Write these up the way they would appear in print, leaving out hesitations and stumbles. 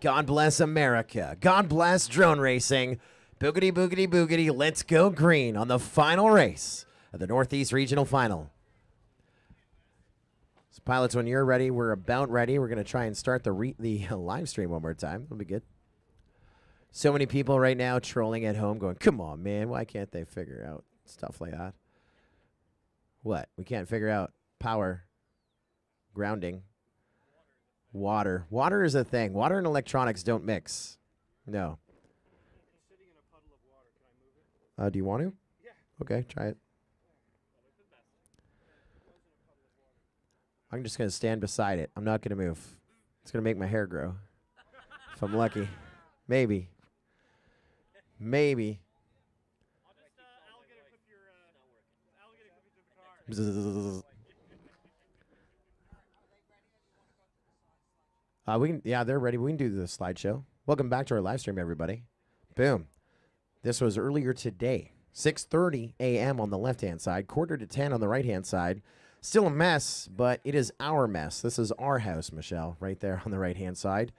God bless America. God bless drone racing. Boogity, boogity, boogity. Let's go green on the final race of the Northeast Regional Final. So pilots, when you're ready, we're about ready. We're going to try and start the live stream one more time. That'll be good. So many people right now trolling at home going, come on, man. Why can't they figure out stuff like that? What? We can't figure out power, grounding, water. Water is a thing. Water and electronics don't mix. No. It's sitting in a puddle of water. Can I move it? Do you want to? Yeah. Okay, try it. I'm just going to stand beside it. I'm not going to move. It's going to make my hair grow. If I'm lucky. Maybe. Maybe. I'll just alligator clip your alligator clip you to the car. We can, yeah, they're ready. We can do the slideshow. Welcome back to our live stream, everybody. Boom. This was earlier today. 6:30 a.m. on the left-hand side, 9:45 on the right-hand side. Still a mess, but it is our mess. This is our house, Michelle, right there on the right-hand side.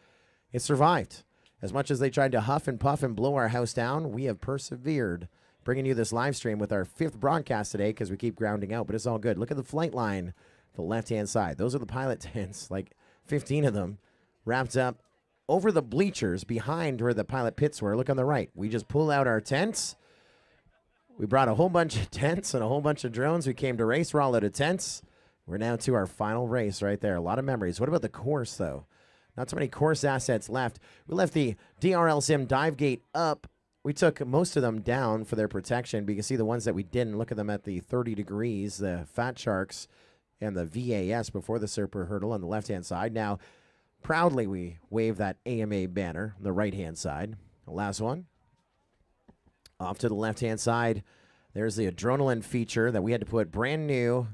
It survived. As much as they tried to huff and puff and blow our house down, we have persevered, bringing you this live stream with our 5th broadcast today because we keep grounding out, but it's all good. Look at the flight line, the left-hand side. Those are the pilot tents, like 15 of them, wrapped up over the bleachers behind where the pilot pits were. Look on the right. We just pull out our tents. We brought a whole bunch of tents and a whole bunch of drones. We came to race. We're all out of tents. We're now to our final race right there. A lot of memories. What about the course, though? Not so many course assets left. We left the DRL Sim dive gate up. We took most of them down for their protection. But you can see the ones that we didn't. Look at them at the 30 degrees, the Fat Sharks and the VAS before the Super Hurdle on the left-hand side. Now, proudly, we wave that AMA banner on the right-hand side. The last one. Off to the left-hand side, there's the adrenaline feature that we had to put brand new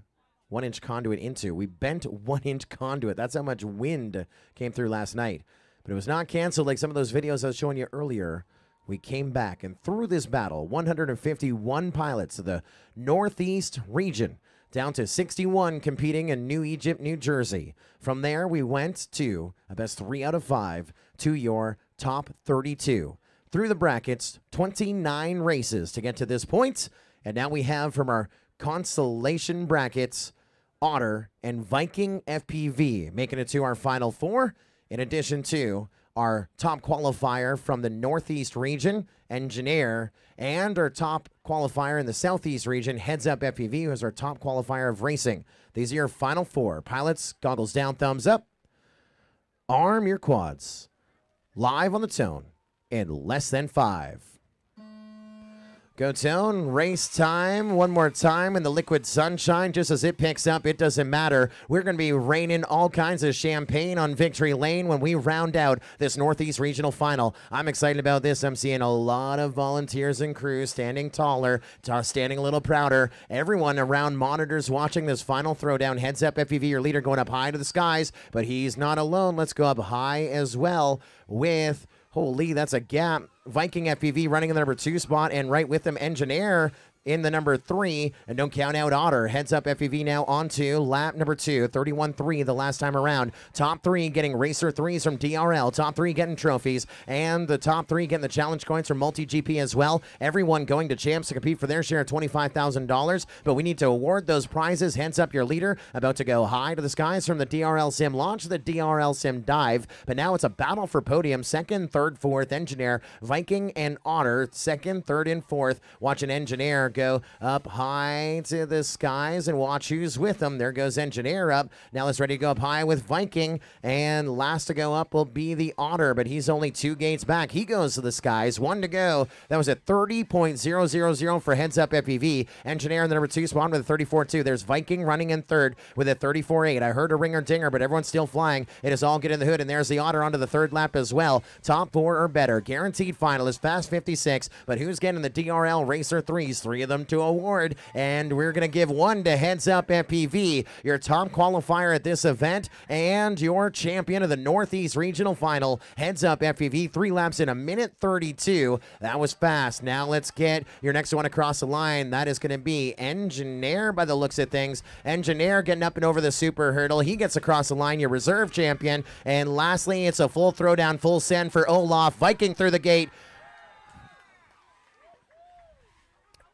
1-inch conduit into. We bent 1-inch conduit. That's how much wind came through last night. But it was not canceled like some of those videos I was showing you earlier. We came back, and through this battle, 151 pilots of the Northeast region, down to 61 competing in New Egypt, New Jersey. From there, we went to a best 3 out of 5 to your top 32. Through the brackets, 29 races to get to this point. And now we have from our constellation brackets, Otter and Viking FPV, making it to our final 4, in addition to our top qualifier from the Northeast region, Engineer, and our top qualifier in the Southeast region, Heads Up FPV, who is our top qualifier of racing. These are your final 4. Pilots, goggles down, thumbs up. Arm your quads. Live on the tone in less than 5. Go tone, race time, one more time in the liquid sunshine. Just as it picks up, it doesn't matter. We're going to be raining all kinds of champagne on Victory Lane when we round out this Northeast Regional Final. I'm excited about this. I'm seeing a lot of volunteers and crews standing taller, standing a little prouder. Everyone around monitors watching this final throwdown. Heads Up FPV, your leader, going up high to the skies, but he's not alone. Let's go up high as well with... Holy, that's a gap. Viking FPV running in the number 2 spot, and right with them, Engineer in the number 3, and don't count out Otter. Heads Up FPV now onto lap number 2, 31-3 the last time around. Top 3 getting racer 3s from DRL. Top 3 getting trophies, and the top 3 getting the challenge coins from Multi-GP as well. Everyone going to champs to compete for their share of $25,000, but we need to award those prizes. Heads Up, your leader, about to go high to the skies from the DRL Sim launch, the DRL Sim dive, but now it's a battle for podium. 2nd, 3rd, 4th, Engineer, Viking, and Otter, 2nd, 3rd, and 4th. Watch an Engineer go up high to the skies and watch who's with them. There goes Engineer up. Now it's ready to go up high with Viking, and last to go up will be the Otter, but he's only 2 gates back. He goes to the skies. 1 to go. That was at 30.000 for Heads Up FPV. Engineer in the number 2 spot with a 34.2. There's Viking running in 3rd with a 34.8. I heard a ringer dinger, but everyone's still flying. It is all good in the hood, and there's the Otter onto the 3rd lap as well. Top 4 or better. Guaranteed finalist, fast 56, but who's getting the DRL Racer 3s? 3 of them to award, and we're going to give one to Heads Up FPV, your top qualifier at this event, and your champion of the Northeast Regional Final. Heads Up FPV, 3 laps in a minute 32. That was fast. Now let's get your next one across the line. That is going to be Engineer by the looks of things. Engineer getting up and over the super hurdle. He gets across the line, your reserve champion. And lastly, it's a full throwdown, full send for Olaf. Viking through the gate.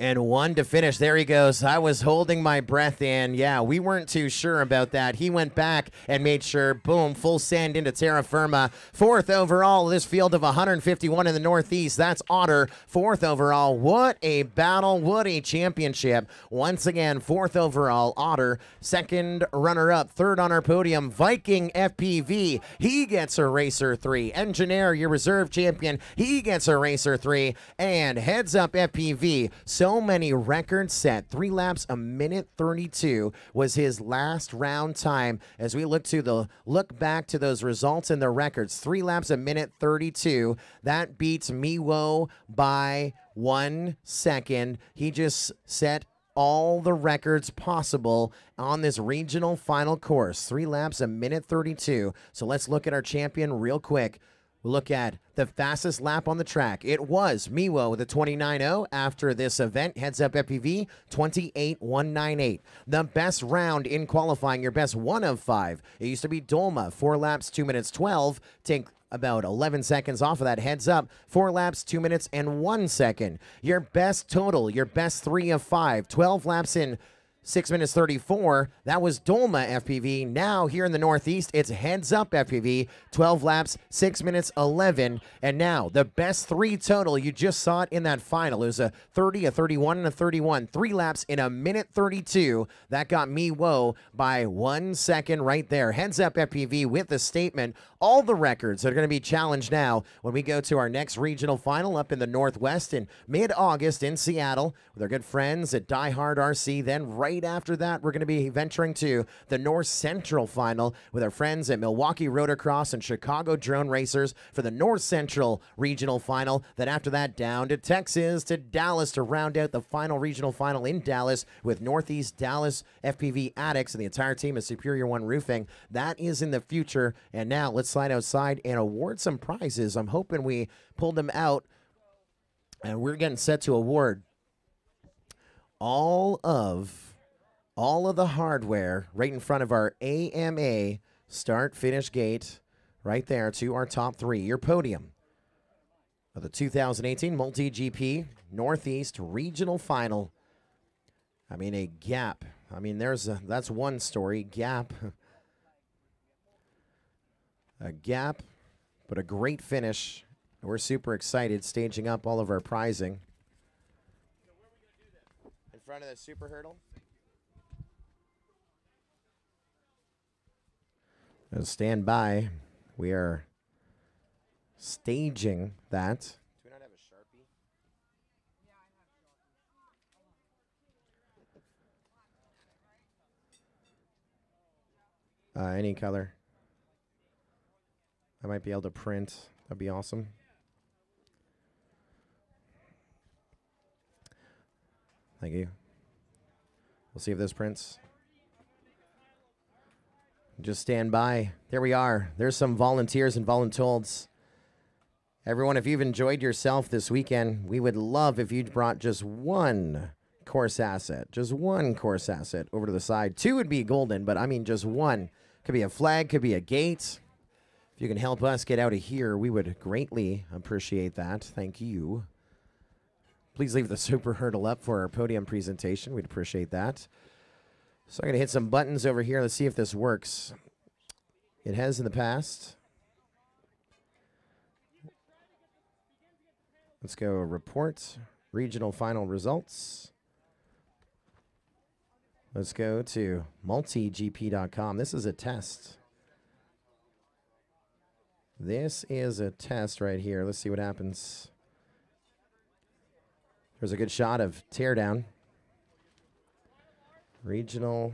And one to finish. There he goes. I was holding my breath in. Yeah, we weren't too sure about that. He went back and made sure. Boom, full send into terra firma. 4th overall, this field of 151 in the Northeast. That's Otter. 4th overall. What a battle. What a championship. Once again, 4th overall, Otter. 2nd runner-up. 3rd on our podium, Viking FPV. He gets a Racer 3. Engineer, your reserve champion. He gets a Racer 3. And Heads Up FPV. So many records set. 3 laps a minute 32 was his last round time. As we look back to those results and the records, 3 laps a minute 32. That beats Miwo by 1 second. He just set all the records possible on this regional final course. 3 laps a minute 32. So let's look at our champion real quick. We'll look at the fastest lap on the track. It was Miwo with a 29.0 after this event. Heads Up FPV, 28.198. The best round in qualifying, your best 1 of 5. It used to be Dolma, 4 laps, 2 minutes 12. Take about 11 seconds off of that. Heads Up, 4 laps, 2 minutes and 1 second. Your best total, your best 3 of 5. 12 laps in 6 minutes 34. That was Dolma FPV. Now here in the Northeast, it's Heads Up FPV. 12 laps, 6 minutes 11. And now the best 3 total. You just saw it in that final. It was a 30, a 31, and a 31. 3 laps in a minute 32. That got Miwo by 1 second right there. Heads Up FPV with the statement. All the records are going to be challenged now when we go to our next regional final up in the Northwest in mid-August in Seattle with our good friends at Die Hard RC. Then right after that, we're going to be venturing to the North Central final with our friends at Milwaukee Rotorcross and Chicago Drone Racers for the North Central regional final. Then after that, down to Texas, to Dallas to round out the final regional final in Dallas with Northeast Dallas FPV Addicts and the entire team of Superior One Roofing. That is in the future. And now let's slide outside and award some prizes. I'm hoping we pulled them out, and we're getting set to award all of the hardware right in front of our AMA start-finish gate right there to our top 3. Your podium of the 2018 Multi-GP Northeast Regional Final. I mean, a gap. I mean, that's one story. Gap. A gap, but a great finish. We're super excited staging up all of our prizing. In front of the super hurdle. Now stand by. We are staging that. Do we not have a Sharpie? Any color. I might be able to print. That'd be awesome. Thank you. We'll see if this prints. Just stand by. There we are. There's some volunteers and voluntold. Everyone, if you've enjoyed yourself this weekend, we would love if you'd brought just one course asset. Just one course asset over to the side. 2 would be golden, but I mean just one. Could be a flag, could be a gate. If you can help us get out of here, we would greatly appreciate that. Thank you. Please leave the super hurdle up for our podium presentation. We'd appreciate that. So I'm going to hit some buttons over here. Let's see if this works. It has in the past. Let's go report regional final results. Let's go to multigp.com. This is a test. This is a test right here. Let's see what happens. There's a good shot of teardown. Regional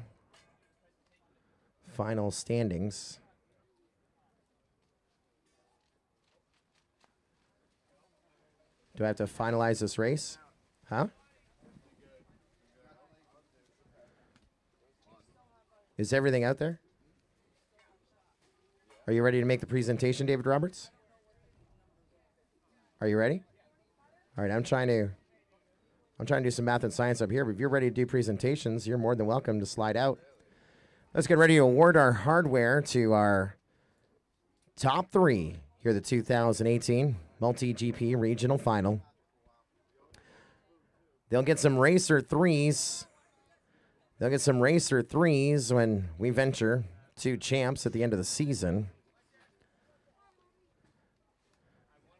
final standings. Do I have to finalize this race? Huh? Is everything out there? Are you ready to make the presentation, David Roberts? Are you ready? All right, I'm trying to do some math and science up here, but if you're ready to do presentations, you're more than welcome to slide out. Let's get ready to award our hardware to our top 3 here at the 2018 Multi-GP Regional Final. They'll get some Racer 3s. They'll get some Racer 3s when we venture to champs at the end of the season.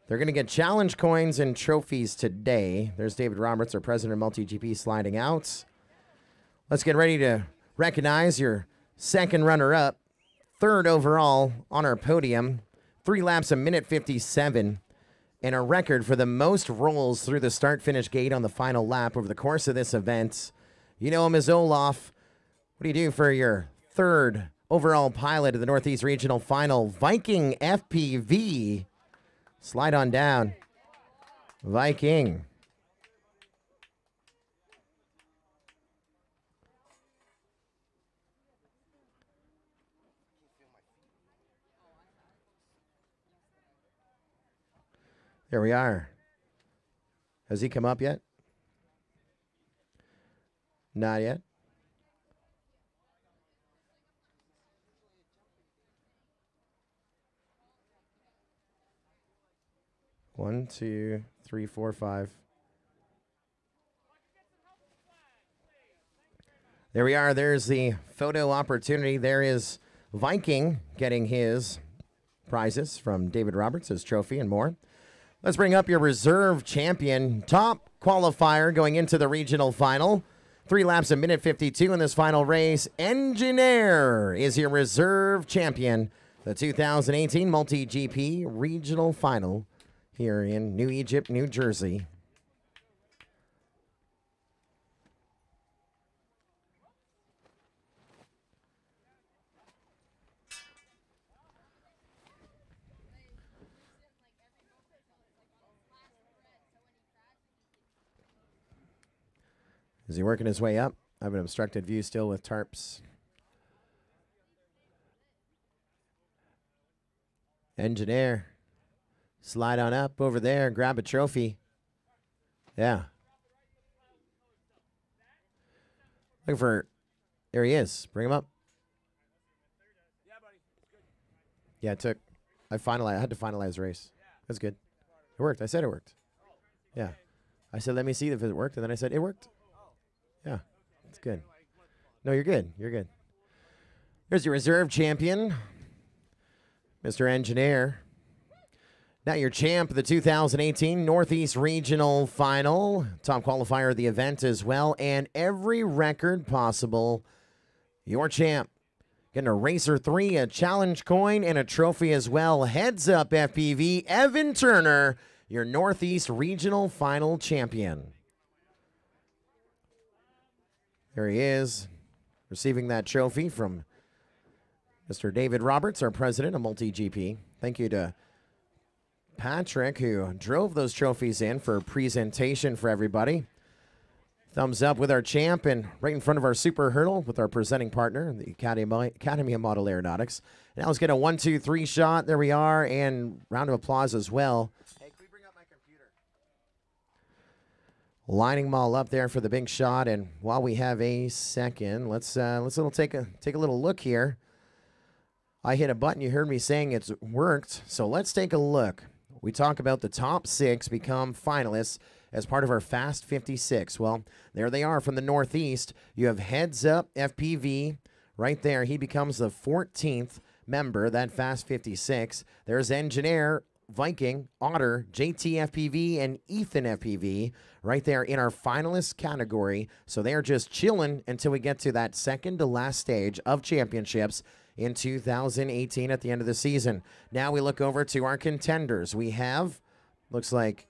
They're going to get challenge coins and trophies today. There's David Roberts, our president of Multi-GP, sliding out. Let's get ready to recognize your second runner-up, third overall on our podium. 3 laps, a minute 57, and a record for the most rolls through the start-finish gate on the final lap over the course of this event. You know him as Olaf. What do you do for your third overall pilot of the Northeast Regional Final? Viking FPV. Slide on down. Viking. There we are. Has he come up yet? Not yet. One, two, three, four, five. There we are. There's the photo opportunity. There is Viking getting his prizes from David Roberts, his trophy and more. Let's bring up your reserve champion, top qualifier going into the regional final. 3 laps, a minute 52 in this final race. Engineer is your reserve champion. The 2018 Multi-GP Regional Final here in New Egypt, New Jersey. Is he working his way up? I have an obstructed view still with tarps. Engineer. Slide on up over there. Grab a trophy. Yeah. Looking for... There he is. Bring him up. Yeah, it took... I had to finalize the race. That's good. It worked. I said it worked. Yeah. I said, let me see if it worked. And then I said, it worked. Yeah, it's good. No, you're good. You're good. Here's your reserve champion, Mr. Engineer. Now your champ of the 2018 Northeast Regional Final. Top qualifier of the event as well. And every record possible. Your champ. Getting a Racer 3, a challenge coin, and a trophy as well. Heads up, FPV. Evan Turner, your Northeast Regional Final champion. There he is, receiving that trophy from Mr. David Roberts, our president of Multi-GP. Thank you to Patrick, who drove those trophies in for presentation for everybody. Thumbs up with our champ, and right in front of our super hurdle with our presenting partner, the Academy of Model Aeronautics. Now let's get a 1, 2, 3 shot. There we are, and round of applause as well. Hey, can we bring up my computer? Lining them all up there for the big shot, and while we have a second, let's take a little look here. I hit a button. You heard me saying it's worked, so let's take a look. We talk about the top 6 become finalists as part of our Fast 56. Well, there they are from the Northeast. You have Heads Up FPV right there. He becomes the 14th member, that Fast 56. There's Engineer, Viking, Otter, JT FPV, and Ethan FPV right there in our finalist category. So they are just chilling until we get to that second to last stage of championships in 2018 at the end of the season. Now we look over to our contenders. We have, looks like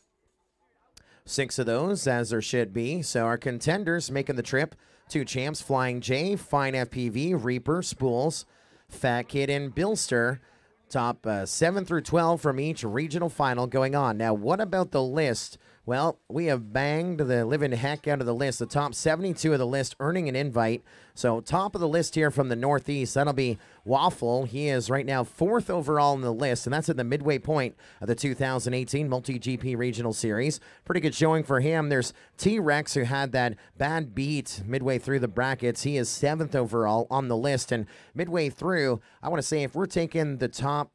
6 of those, as there should be. So our contenders making the trip to champs: Flying J, Fine FPV, Reaper, Spools, Fat Kid, and Billster. Top 7 through 12 from each regional final going on. Now, what about the list Well, we have banged the living heck out of the list. The top 72 of the list earning an invite. So top of the list here from the Northeast, that'll be Waffle. He is right now 4th overall in the list, and that's at the midway point of the 2018 Multi-GP Regional Series. Pretty good showing for him. There's T-Rex, who had that bad beat midway through the brackets. He is 7th overall on the list, and midway through, I want to say if we're taking the top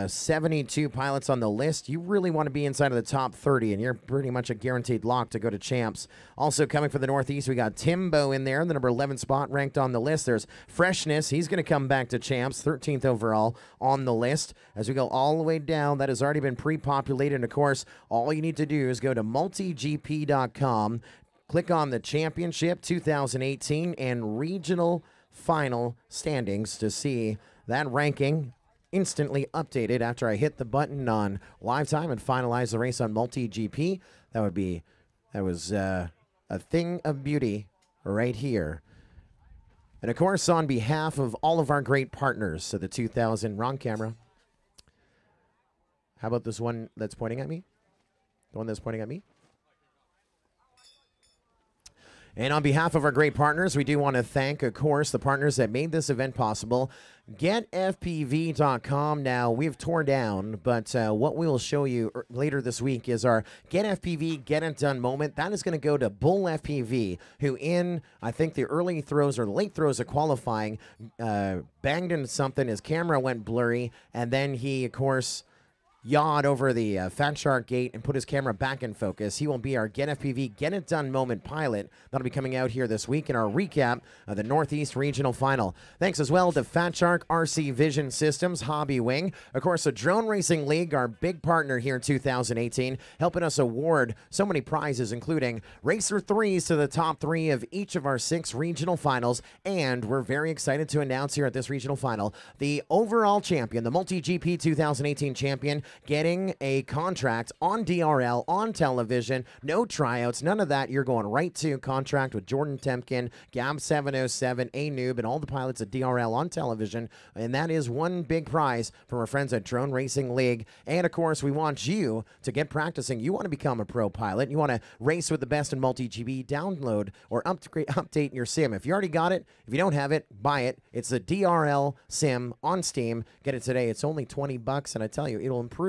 72 pilots on the list, you really want to be inside of the top 30, and you're pretty much a guaranteed lock to go to champs. Also coming for the Northeast, we got Timbo in there, the number 11 spot ranked on the list. There's Freshness. He's going to come back to champs, 13th overall on the list. As we go all the way down, that has already been pre-populated. And of course, all you need to do is go to multigp.com, click on the championship 2018 and regional final standings to see that ranking instantly updated after I hit the button on live time and finalize the race on Multi-GP. That was a thing of beauty right here. And of course, on behalf of all of our great partners, so the 2000 wrong camera. How about this one that's pointing at me? The one that's pointing at me? And on behalf of our great partners, we do want to thank, of course, the partners that made this event possible. GetFPV.com. Now, we've torn down, but what we will show you later this week is our Get FPV, Get It Done moment. That is going to go to Bull FPV, who in, I think, the early throws or late throws of qualifying, banged into something. His camera went blurry, and then he, of course, yawed over the Fat Shark gate and put his camera back in focus. He will be our Get FPV, Get It Done moment pilot. That'll be coming out here this week in our recap of the Northeast Regional Final. Thanks as well to Fat Shark RC Vision Systems, Hobby Wing. Of course, the Drone Racing League, our big partner here in 2018, helping us award so many prizes, including Racer 3s to the top 3 of each of our 6 regional finals. And we're very excited to announce here at this regional final, the overall champion, the Multi-GP 2018 champion, getting a contract on DRL, on television, no tryouts, none of that. You're going right to contract with Jordan Temkin, Gab 707, A-Noob, and all the pilots at DRL on television. And that is one big prize from our friends at Drone Racing League. And of course, we want you to get practicing. You want to become a pro pilot. You want to race with the best in Multi-GP. Download or update your sim. If you already got it, if you don't have it, buy it. It's the DRL sim on Steam. Get it today. It's only $20, and I tell you, it'll improve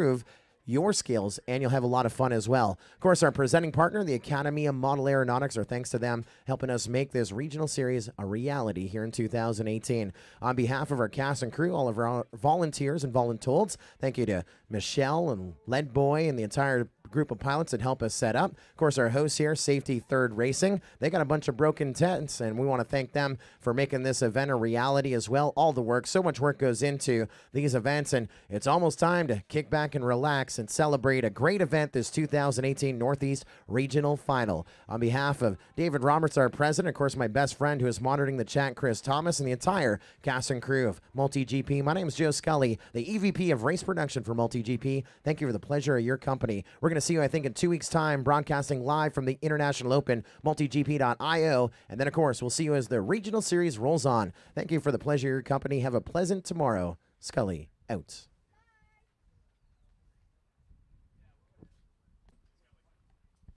your skills, and you'll have a lot of fun as well. Of course, our presenting partner, the Academy of Model Aeronautics, are thanks to them helping us make this regional series a reality here in 2018. On behalf of our cast and crew, all of our volunteers and voluntold, thank you to Michelle and Lead Boy and the entire group of pilots that help us set up. Of course, our hosts here, Safety Third Racing. They got a bunch of broken tents, and we want to thank them for making this event a reality as well. All the work, so much work goes into these events, and it's almost time to kick back and relax and celebrate a great event, this 2018 Northeast Regional Final. On behalf of David Roberts, our president, of course, my best friend who is monitoring the chat, Chris Thomas, and the entire cast and crew of Multi-GP, my name is Joe Scully, the EVP of Race Production for Multi-GP. Thank you for the pleasure of your company. We're going to see you, I think, in 2 weeks' time, broadcasting live from the International Open, multigp.io. And then, of course, we'll see you as the regional series rolls on. Thank you for the pleasure of your company. Have a pleasant tomorrow. Scully, out.